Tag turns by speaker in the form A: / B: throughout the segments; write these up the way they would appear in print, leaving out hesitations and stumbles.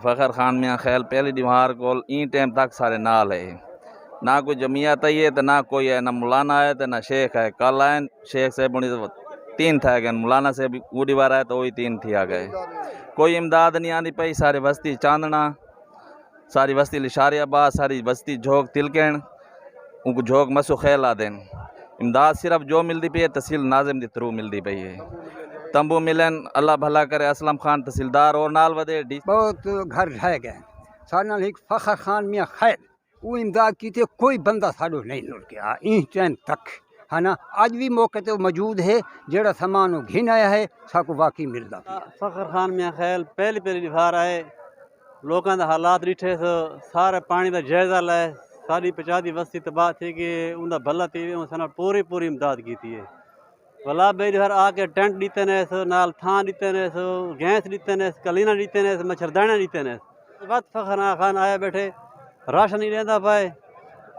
A: فخر خان میاں خیل پہلی دیوار کو این ٹائم تک سارے نال ہے، نہ کوئی جمعیت آئی ہے تو نہ کوئی ہے، نہ مولانا ہے تو نہ شیخ ہے۔ کل آئے شیخ صاحب 3 تھا گئے، مولانا سے بھی وہ دیوار آئے تو وہی 3 تھی آ گئے۔ کوئی امداد نہیں آتی پئی، ساری بستی چاندنا، ساری بستی لشاری آباد، ساری بستی جھوک تلکین، ان کو جھوک مسو خیل آ دین۔ امداد صرف جو ملتی پئی ہے تحصیل ناظم دی تھرو ملتی پئی ہے۔ تمبو ملن، اللہ بھلا کرے، اسلم خان تحصیلدار اور نال ودے
B: بہت گھر ڈھہ گئے سارے نال ایک فخر خان میاں خیر وہ امداد کی تے کوئی بندہ ساڈو نہیں لڑ گیا اس ٹائم تک ہے نا۔ اج بھی موقع تے موجود ہے، جڑا سامان وہ گھن آیا ہے ساکو واقعی ملدا۔
C: فخر خان میاں خیل پہلی بار آئے، لوگاں دا حالات ڈٹھے سارے پانی دا جائزہ لائے، ساری 50 بستی تباہ تھی کہ ان دا بھلا تھی، اس نے پوری امداد کی ہے۔ بلا بے گھر آ کے ٹینٹ دیتے نے، نال تھان دیتے نے، گیس دیتے نے، کلینا دیتے نے، مچھردانا دیتے نے۔ وقت فخر خان آیا بیٹھے، راشن نہیں رہندا پائے،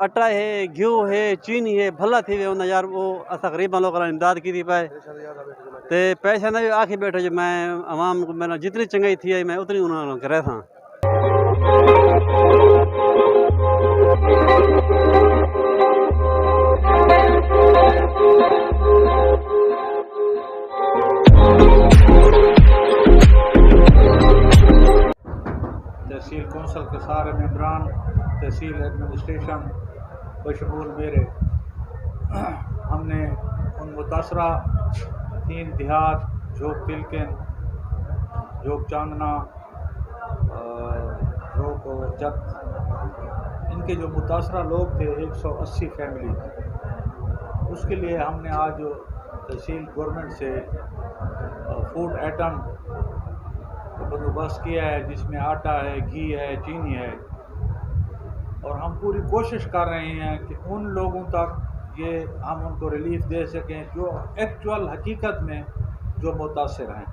C: اٹا ہے، گھیو ہے، چینی ہے، بھلا تھی انہیں یار وہ اصل غریباں لوگوں نے امداد کی پائے تے پیسے نے بھی آخی بیٹھے جو میں عوام کو میں جتنی چنگائی تھی میں اتنی انہوں نے کرے تھا۔
D: تحصیل کونسل کے سارے ممبران، تحصیل ایڈمنسٹریشن بشمول میرے، ہم نے ان متاثرہ 3 دیہات جھوک تلکن، جھوک چاندنا، جھوک جت، ان کے جو متاثرہ لوگ تھے 180 فیملی، اس کے لیے ہم نے آج تحصیل گورنمنٹ سے فوڈ آئٹم بندوبست کیا ہے، جس میں آٹا ہے، گھی ہے، چینی ہے، اور ہم پوری کوشش کر رہے ہیں کہ ان لوگوں تک یہ ہم ان کو ریلیف دے سکیں جو ایکچوئل حقیقت میں جو متاثر ہیں۔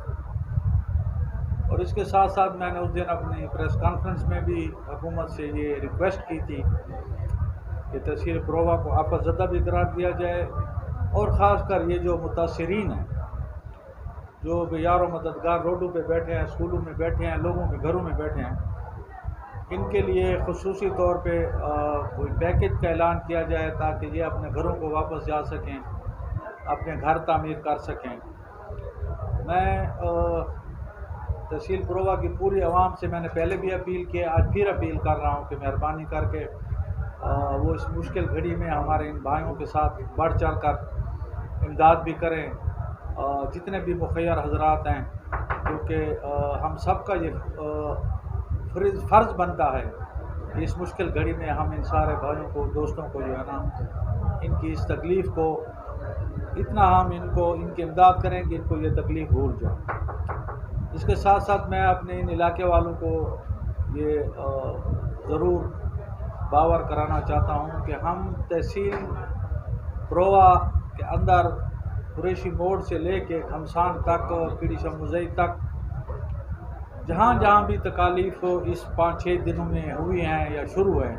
D: اور اس کے ساتھ ساتھ میں نے اس دن اپنی پریس کانفرنس میں بھی حکومت سے یہ ریکویسٹ کی تھی کہ تحصیل پرووا کو آفت زدہ بھی قرار دیا جائے، اور خاص کر یہ جو متاثرین ہیں، جو یار و مددگار روڈوں پہ بیٹھے ہیں، اسکولوں میں بیٹھے ہیں، لوگوں کے گھروں میں بیٹھے ہیں، ان کے لیے خصوصی طور پہ کوئی پیکج کا اعلان کیا جائے تاکہ یہ اپنے گھروں کو واپس جا سکیں، اپنے گھر تعمیر کر سکیں۔ میں تحصیل پرووا کی پوری عوام سے میں نے پہلے بھی اپیل کی، آج پھر اپیل کر رہا ہوں کہ مہربانی کر کے وہ اس مشکل گھڑی میں ہمارے ان بھائیوں کے ساتھ بڑھ چڑھ کر امداد بھی کریں، جتنے بھی مخیر حضرات ہیں، کیونکہ ہم سب کا یہ فرض بنتا ہے کہ اس مشکل گھڑی میں ہم ان سارے بھائیوں کو، دوستوں کو جو ہے نا، ان کی اس تکلیف کو اتنا ہم ان کی امداد کریں کہ ان کو یہ تکلیف بھول جائے۔ اس کے ساتھ ساتھ میں اپنے ان علاقے والوں کو یہ ضرور باور کرانا چاہتا ہوں کہ ہم تحصیل پرووا کے اندر قریشی موڑ سے لے کے گھمسان تک، پیڑی شاہ مزئی تک، جہاں جہاں بھی تکالیف اس 5-6 دنوں میں ہوئی ہیں یا شروع ہیں،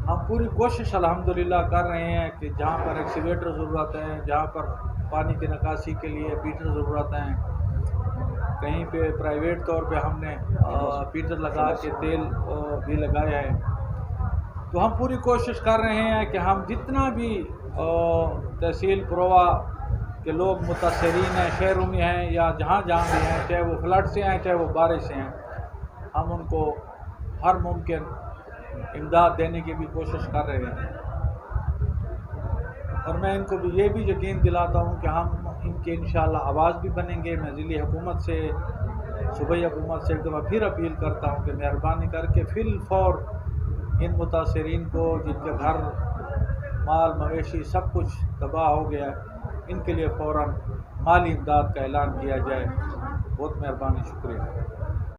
D: ہم پوری کوشش الحمدللہ کر رہے ہیں کہ جہاں پر ایکسیویٹر ضرورت ہے، جہاں پر پانی کی نکاسی کے لیے پیٹر ضرورت ہیں، کہیں پہ پرائیویٹ طور پہ ہم نے پیٹر لگا کے تیل بھی لگایا ہے، تو ہم پوری کوشش کر رہے ہیں کہ ہم جتنا بھی تحصیل پرووا کے لوگ متاثرین ہیں، شہروں میں ہیں یا جہاں جہاں بھی ہیں، چاہے وہ فلڈ سے ہیں چاہے وہ بارش سے ہیں، ہم ان کو ہر ممکن امداد دینے کی بھی کوشش کر رہے ہیں۔ اور میں ان کو بھی یہ بھی یقین دلاتا ہوں کہ ہم ان کے انشاءاللہ آواز بھی بنیں گے۔ میں ضلعی حکومت سے، صوبائی حکومت سے ایک دفعہ پھر اپیل کرتا ہوں کہ مہربانی کر کے فی الفور ان متاثرین کو، جن کے گھر، مال مویشی سب کچھ تباہ ہو گیا ہے، ان کے لیے فوراً مالی امداد کا اعلان کیا جائے۔ بہت مہربانی، شکریہ۔